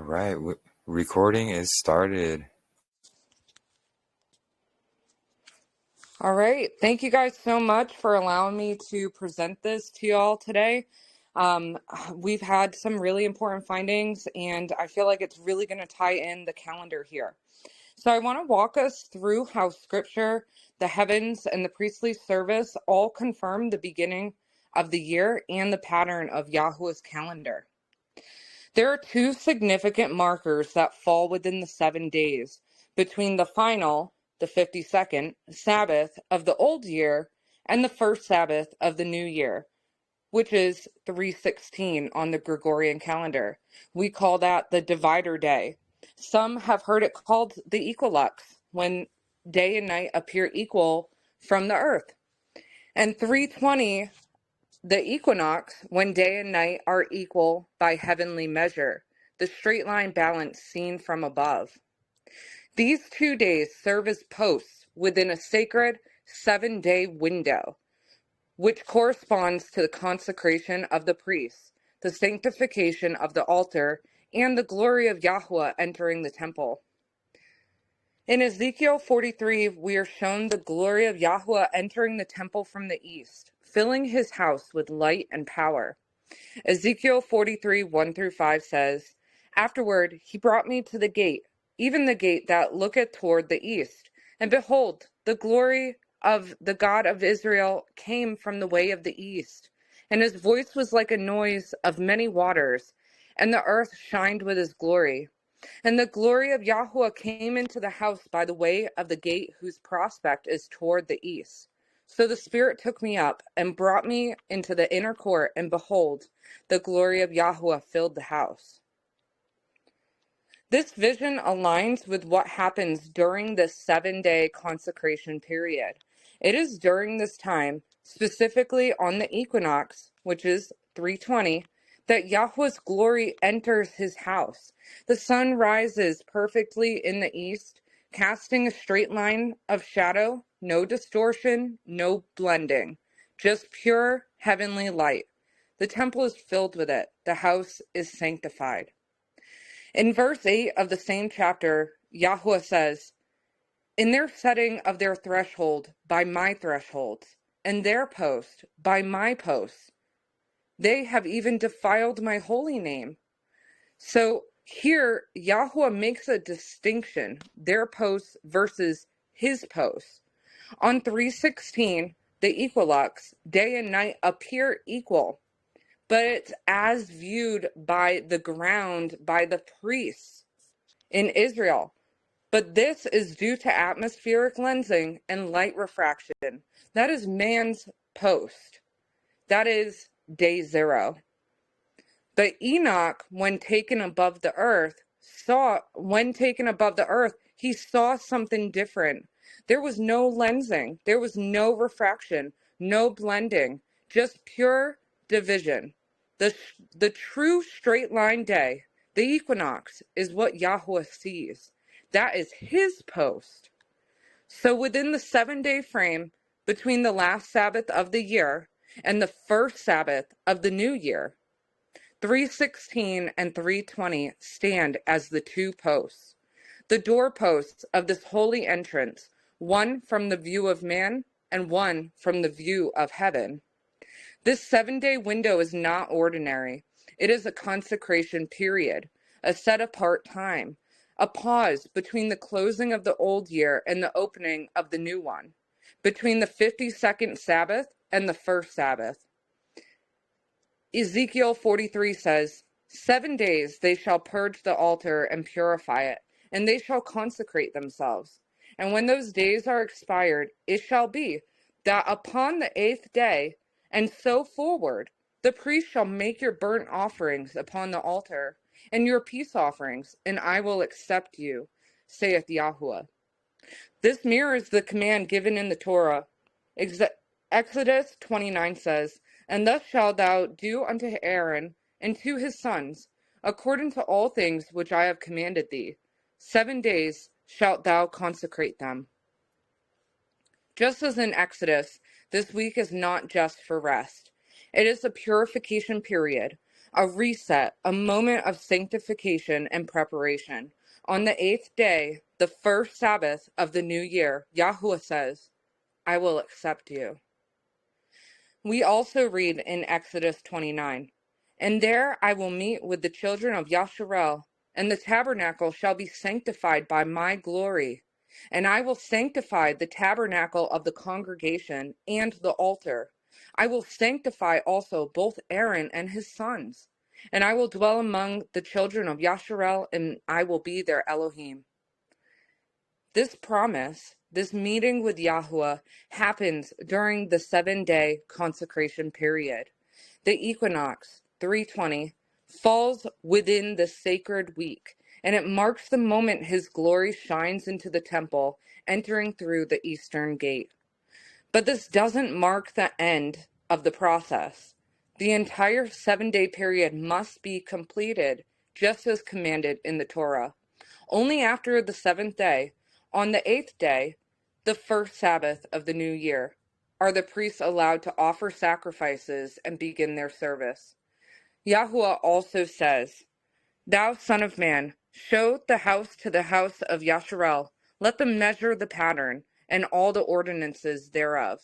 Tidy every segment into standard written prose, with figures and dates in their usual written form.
right, recording is started. All right. Thank you guys so much for allowing me to present this to y'all today. Um, we've had some really important findings, and I feel like it's really going to tie in the calendar here. So I want to walk us through how Scripture, the heavens, and the priestly service all confirm the beginning of the year and the pattern of Yahweh's calendar. There are two significant markers that fall within the 7 days between the final, the 52nd, Sabbath of the old year and the first Sabbath of the new year, which is 316 on the Gregorian calendar. We call that the divider day. Some have heard it called the equinox, when day and night appear equal from the earth. And 320, the equinox, when day and night are equal by heavenly measure, the straight line balance seen from above. These 2 days serve as posts within a sacred 7-day window, which corresponds to the consecration of the priests, the sanctification of the altar, and the glory of Yahweh entering the temple. In Ezekiel 43, we are shown the glory of Yahweh entering the temple from the east, filling his house with light and power. Ezekiel 43, 1-5 says, "Afterward he brought me to the gate, even the gate that looketh toward the east. And behold, the glory of the God of Israel came from the way of the east. And his voice was like a noise of many waters, and the earth shined with his glory. And the glory of Yahweh came into the house by the way of the gate whose prospect is toward the east. So the Spirit took me up and brought me into the inner court, and behold, the glory of Yahweh filled the house." This vision aligns with what happens during this 7-day consecration period. It is during this time, specifically on the equinox, which is 320, that Yahweh's glory enters his house. The sun rises perfectly in the east, casting a straight line of shadow, no distortion, no blending, just pure heavenly light. The temple is filled with it. The house is sanctified. In verse 8 of the same chapter, Yahweh says, "In their setting of their threshold by my thresholds, and their post by my posts, they have even defiled my holy name." So here, Yahweh makes a distinction, their posts versus his posts. On 316, the equinox, day and night appear equal, but it's as viewed by the ground, by the priests in Israel. But this is due to atmospheric lensing and light refraction. That is man's post. That is day 0. But Enoch, when taken above the earth, he saw something different. There was no lensing. There was no refraction, no blending, just pure division. The true straight line day, the equinox, is what Yahweh sees. That is his post. So within the 7-day frame between the last Sabbath of the year and the first Sabbath of the new year, 316 and 320 stand as the two posts, the doorposts of this holy entrance, one from the view of man and one from the view of heaven. This 7-day window is not ordinary. It is a consecration period, a set-apart time, a pause between the closing of the old year and the opening of the new one, between the 52nd Sabbath and the first Sabbath. Ezekiel 43 says, 7 days they shall purge the altar and purify it, and they shall consecrate themselves. And when those days are expired, it shall be that upon the 8th day, and so forward, the priest shall make your burnt offerings upon the altar, and your peace offerings, and I will accept you, saith Yahweh. This mirrors the command given in the Torah. Exodus 29 says, "And thus shalt thou do unto Aaron and to his sons, according to all things which I have commanded thee. 7 days shalt thou consecrate them." Just as in Exodus, this week is not just for rest. It is a purification period, a reset, a moment of sanctification and preparation. On the 8th day, the first Sabbath of the new year, Yahuwah says, I will accept you. We also read in Exodus 29, and there I will meet with the children of Yasharel, and the tabernacle shall be sanctified by my glory. And I will sanctify the tabernacle of the congregation and the altar. I will sanctify also both Aaron and his sons. And I will dwell among the children of Yasharel, and I will be their Elohim. This promise, this meeting with Yahuwah, happens during the 7-day consecration period. The equinox, 320, falls within the sacred week, and it marks the moment his glory shines into the temple, entering through the eastern gate. But this doesn't mark the end of the process. The entire 7-day period must be completed, just as commanded in the Torah. Only after the 7th day, on the 8th day, the first Sabbath of the new year, are the priests allowed to offer sacrifices and begin their service. Yahuwah also says, Thou son of man, show the house to the house of Yasharel. Let them measure the pattern and all the ordinances thereof.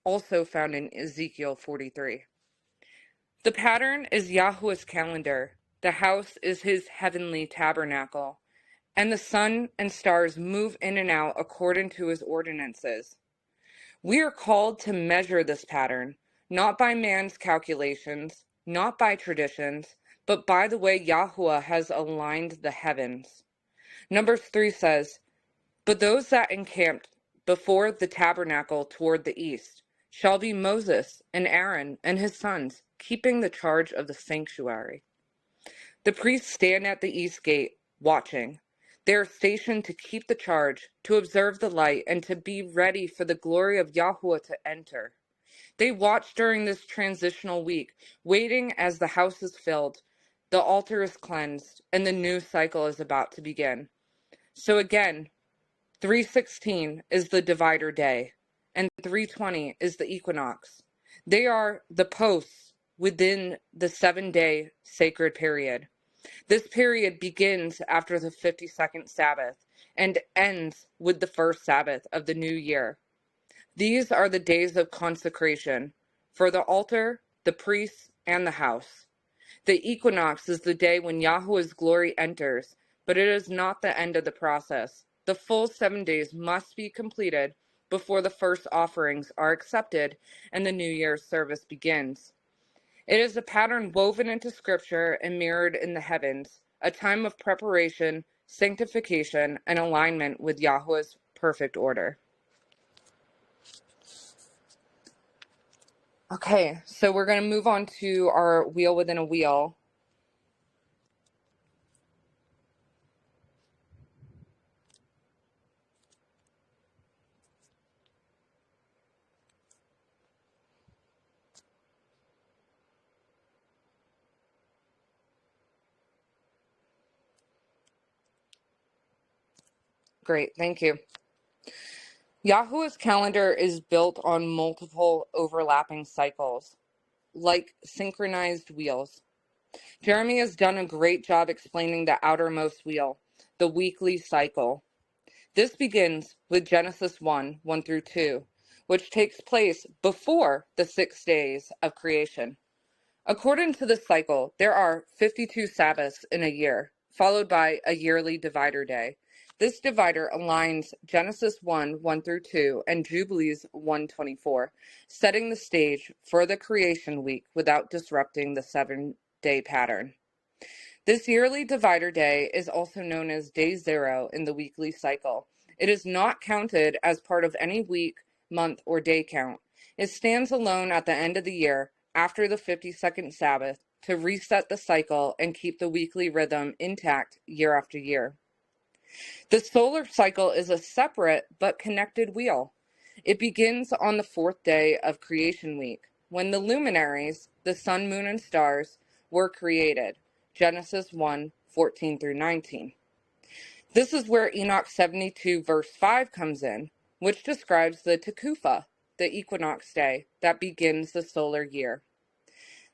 Also found in Ezekiel 43. The pattern is Yahuwah's calendar. The house is his heavenly tabernacle. And the sun and stars move in and out according to his ordinances. We are called to measure this pattern, not by man's calculations, not by traditions, but by the way Yahuwah has aligned the heavens. Numbers 3 says, But those that encamped before the tabernacle toward the east shall be Moses and Aaron and his sons, keeping the charge of the sanctuary. The priests stand at the east gate, watching. They are stationed to keep the charge, to observe the light, and to be ready for the glory of Yahuwah to enter. They watch during this transitional week, waiting as the house is filled, the altar is cleansed, and the new cycle is about to begin. So again, 316 is the divider day, and 320 is the equinox. They are the posts within the 7-day sacred period. This period begins after the 52nd Sabbath and ends with the first Sabbath of the new year. These are the days of consecration for the altar, the priests, and the house. The equinox is the day when Yahweh's glory enters, but it is not the end of the process. The full 7 days must be completed before the first offerings are accepted and the New Year's service begins. It is a pattern woven into Scripture and mirrored in the heavens, a time of preparation, sanctification, and alignment with Yahweh's perfect order. Okay, so we're going to move on to our wheel within a wheel. Great, thank you. Yahuwah's calendar is built on multiple overlapping cycles, like synchronized wheels. Jeremy has done a great job explaining the outermost wheel, the weekly cycle. This begins with Genesis 1, 1 through 2, which takes place before the 6 days of creation. According to this cycle, there are 52 Sabbaths in a year, followed by a yearly divider day. This divider aligns Genesis 1, 1 through 2, and Jubilees 1:24, setting the stage for the creation week without disrupting the 7-day pattern. This yearly divider day is also known as Day Zero in the weekly cycle. It is not counted as part of any week, month, or day count. It stands alone at the end of the year, after the 52nd Sabbath, to reset the cycle and keep the weekly rhythm intact year after year. The solar cycle is a separate but connected wheel. It begins on the 4th day of creation week, when the luminaries, the sun, moon, and stars, were created. Genesis 1, 14 through 19. This is where Enoch 72 verse 5 comes in, which describes the Tekufa, the equinox day that begins the solar year.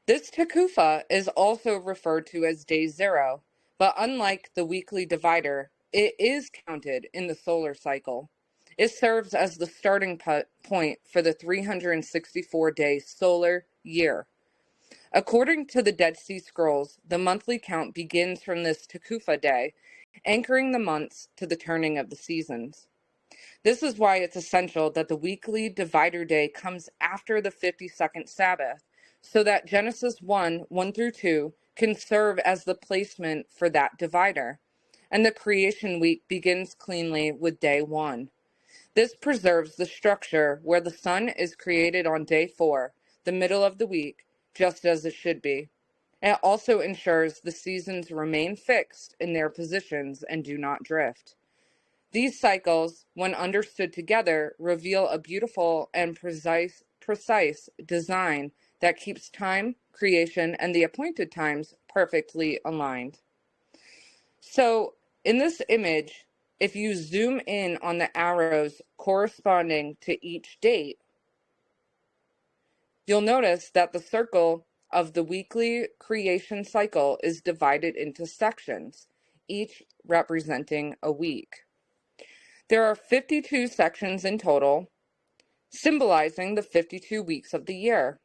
This Takufa is also referred to as day zero, but unlike the weekly divider, it is counted in the solar cycle. It serves as the starting point for the 364-day solar year. According to the Dead Sea Scrolls, the monthly count begins from this Takufa day, anchoring the months to the turning of the seasons. This is why it's essential that the weekly divider day comes after the 52nd Sabbath, so that Genesis 1 through 2, can serve as the placement for that divider, and the creation week begins cleanly with day 1. This preserves the structure where the sun is created on day 4, the middle of the week, just as it should be. It also ensures the seasons remain fixed in their positions and do not drift. These cycles, when understood together, reveal a beautiful and precise design that keeps time, creation, and the appointed times perfectly aligned. So, in this image, if you zoom in on the arrows corresponding to each date, you'll notice that the circle of the weekly creation cycle is divided into sections, each representing a week. There are 52 sections in total, symbolizing the 52 weeks of the year.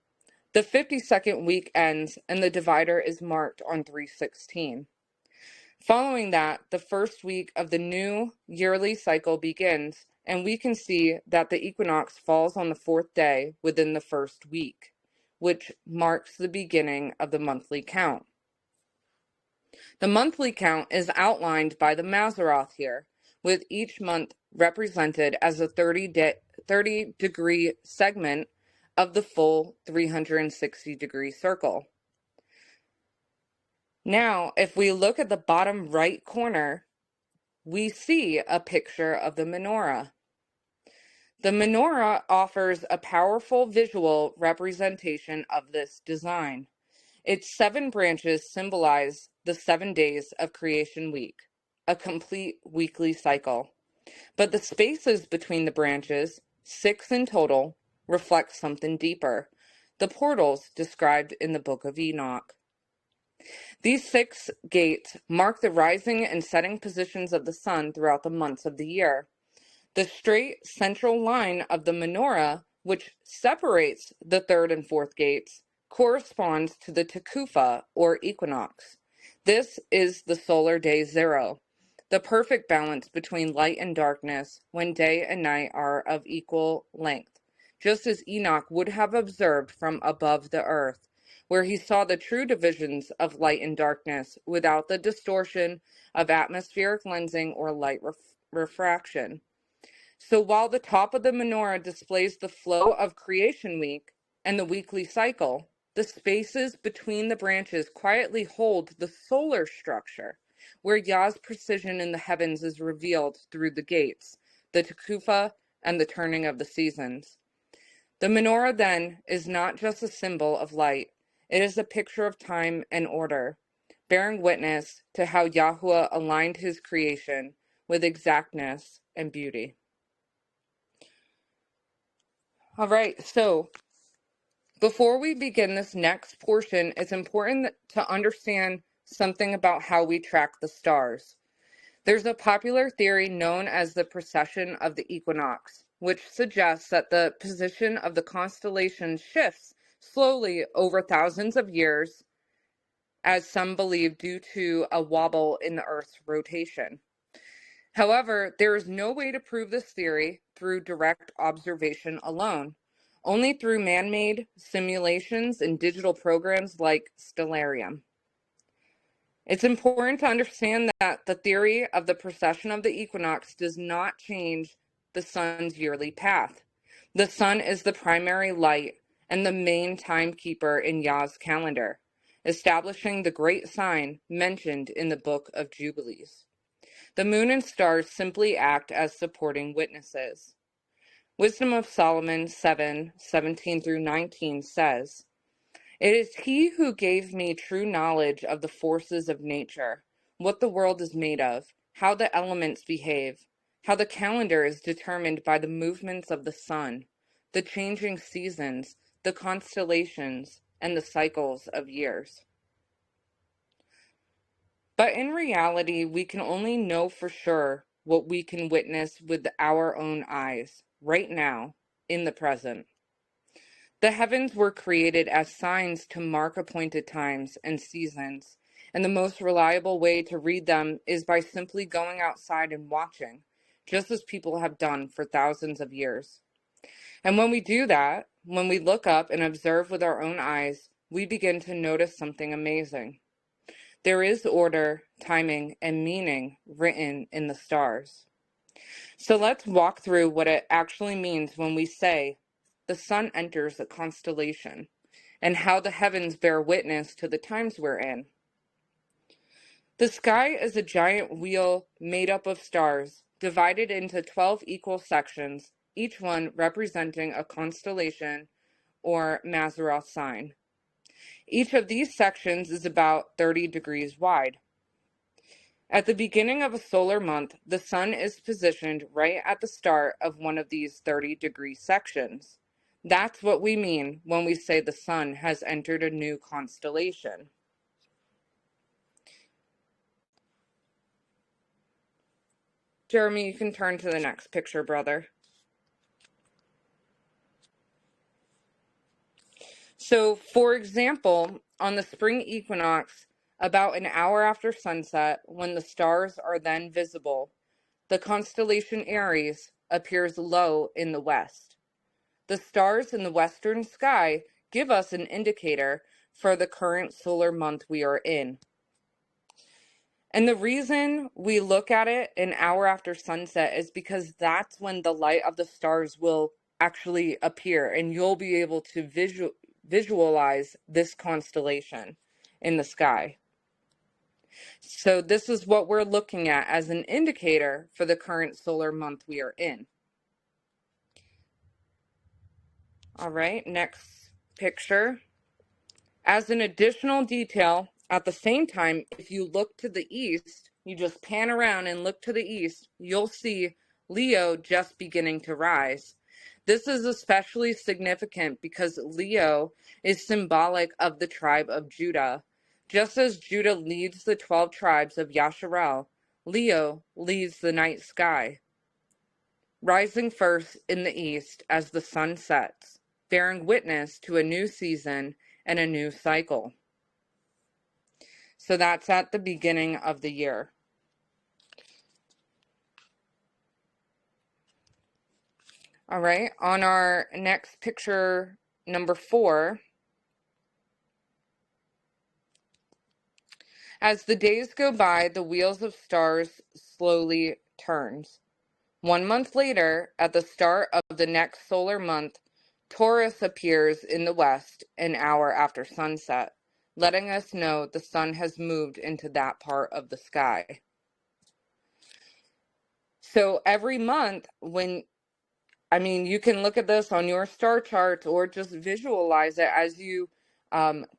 The 52nd week ends and the divider is marked on 3/16. Following that, the first week of the new yearly cycle begins, and we can see that the equinox falls on the 4th day within the first week, which marks the beginning of the monthly count. The monthly count is outlined by the Mazzaroth here, with each month represented as a 30-degree segment of the full 360-degree circle. Now, if we look at the bottom right corner, we see a picture of the menorah. The menorah offers a powerful visual representation of this design. Its 7 branches symbolize the 7 days of creation week, a complete weekly cycle. But the spaces between the branches, 6 in total, reflect something deeper, the portals described in the Book of Enoch. These 6 gates mark the rising and setting positions of the sun throughout the months of the year. The straight central line of the menorah, which separates the 3rd and 4th gates, corresponds to the Takufa, or equinox. This is the solar day zero, the perfect balance between light and darkness when day and night are of equal length, just as Enoch would have observed from above the earth, where he saw the true divisions of light and darkness without the distortion of atmospheric lensing or light refraction. So while the top of the menorah displays the flow of creation week and the weekly cycle, the spaces between the branches quietly hold the solar structure, where Yah's precision in the heavens is revealed through the gates, the Takufa, and the turning of the seasons. The menorah, then, is not just a symbol of light. It is a picture of time and order, bearing witness to how Yahuwah aligned his creation with exactness and beauty. All right, so before we begin this next portion, it's important to understand something about how we track the stars. There's a popular theory known as the precession of the equinox, which suggests that the position of the constellation shifts slowly over thousands of years, as some believe due to a wobble in the Earth's rotation. However, there is no way to prove this theory through direct observation alone, only through man-made simulations and digital programs like Stellarium. It's important to understand that the theory of the precession of the equinox does not change the sun's yearly path. The sun is the primary light and the main timekeeper in Yah's calendar, establishing the great sign mentioned in the Book of Jubilees. The moon and stars simply act as supporting witnesses. Wisdom of Solomon 7:17 through 19 says, "It is he who gave me true knowledge of the forces of nature, what the world is made of, how the elements behave, how the calendar is determined by the movements of the sun, the changing seasons, the constellations, and the cycles of years. But in reality, we can only know for sure what we can witness with our own eyes, right now, in the present. The heavens were created as signs to mark appointed times and seasons, and the most reliable way to read them is by simply going outside and watching, just as people have done for thousands of years. And when we do that, when we look up and observe with our own eyes, we begin to notice something amazing. There is order, timing, and meaning written in the stars. So let's walk through what it actually means when we say the sun enters a constellation, and how the heavens bear witness to the times we're in. The sky is a giant wheel made up of stars, divided into 12 equal sections, each one representing a constellation or Mazzaroth sign. Each of these sections is about 30 degrees wide. At the beginning of a solar month, the sun is positioned right at the start of one of these 30-degree sections. That's what we mean when we say the sun has entered a new constellation. Jeremy, you can turn to the next picture, brother. So, for example, on the spring equinox, about an hour after sunset, when the stars are then visible, the constellation Aries appears low in the west. The stars in the western sky give us an indicator for the current solar month we are in. And the reason we look at it an hour after sunset is because that's when the light of the stars will actually appear, and you'll be able to visualize this constellation in the sky. So this is what we're looking at as an indicator for the current solar month we are in. All right, next picture. As an additional detail, at the same time, if you look to the east, you just pan around and look to the east, you'll see Leo just beginning to rise. This is especially significant because Leo is symbolic of the tribe of Judah. Just as Judah leads the 12 tribes of Yasharel, Leo leads the night sky, rising first in the east as the sun sets, bearing witness to a new season and a new cycle. So that's at the beginning of the year. All right, on our next picture, number 4, as the days go by, the wheels of stars slowly turns. 1 month later, at the start of the next solar month, Taurus appears in the west an hour after sunset, letting us know the sun has moved into that part of the sky. So every month you can look at this on your star charts or just visualize it as you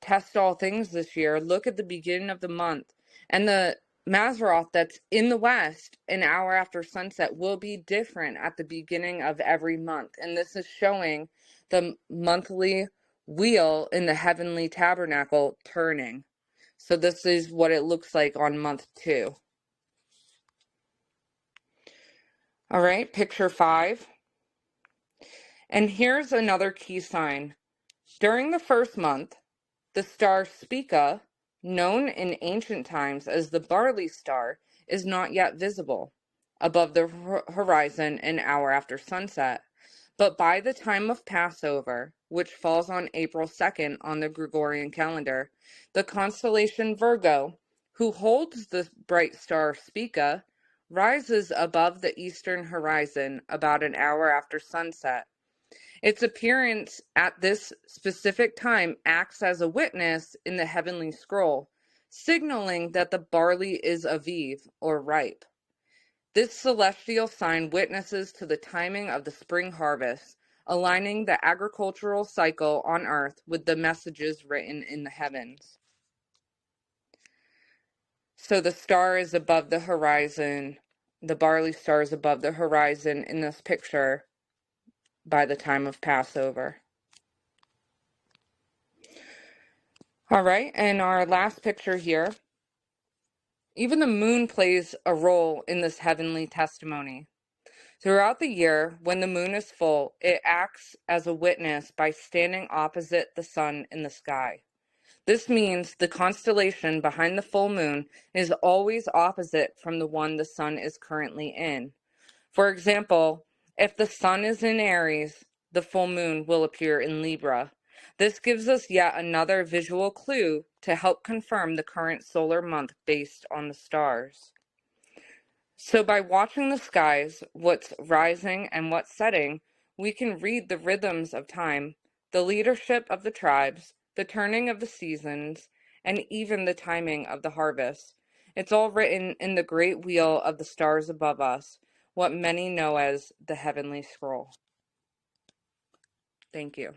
test all things this year. Look at the beginning of the month, and the Mazzaroth that's in the west an hour after sunset will be different at the beginning of every month. And this is showing the monthly wheel in the heavenly tabernacle turning. So this is what it looks like on month 2. All right, picture 5. And here's another key sign. During the first month, the star Spica, known in ancient times as the barley star, is not yet visible above the horizon an hour after sunset. But by the time of Passover, which falls on April 2nd on the Gregorian calendar, the constellation Virgo, who holds the bright star Spica, rises above the eastern horizon about an hour after sunset. Its appearance at this specific time acts as a witness in the heavenly scroll, signaling that the barley is aviv, or ripe. This celestial sign witnesses to the timing of the spring harvest, aligning the agricultural cycle on earth with the messages written in the heavens. So the star is above the horizon, the barley star is above the horizon in this picture by the time of Passover. All right, and our last picture here. Even the moon plays a role in this heavenly testimony. Throughout the year, when the moon is full, it acts as a witness by standing opposite the sun in the sky. This means the constellation behind the full moon is always opposite from the one the sun is currently in. For example, if the sun is in Aries, the full moon will appear in Libra. This gives us yet another visual clue to help confirm the current solar month based on the stars. So by watching the skies, what's rising and what's setting, we can read the rhythms of time, the leadership of the tribes, the turning of the seasons, and even the timing of the harvest. It's all written in the great wheel of the stars above us, what many know as the heavenly scroll. Thank you.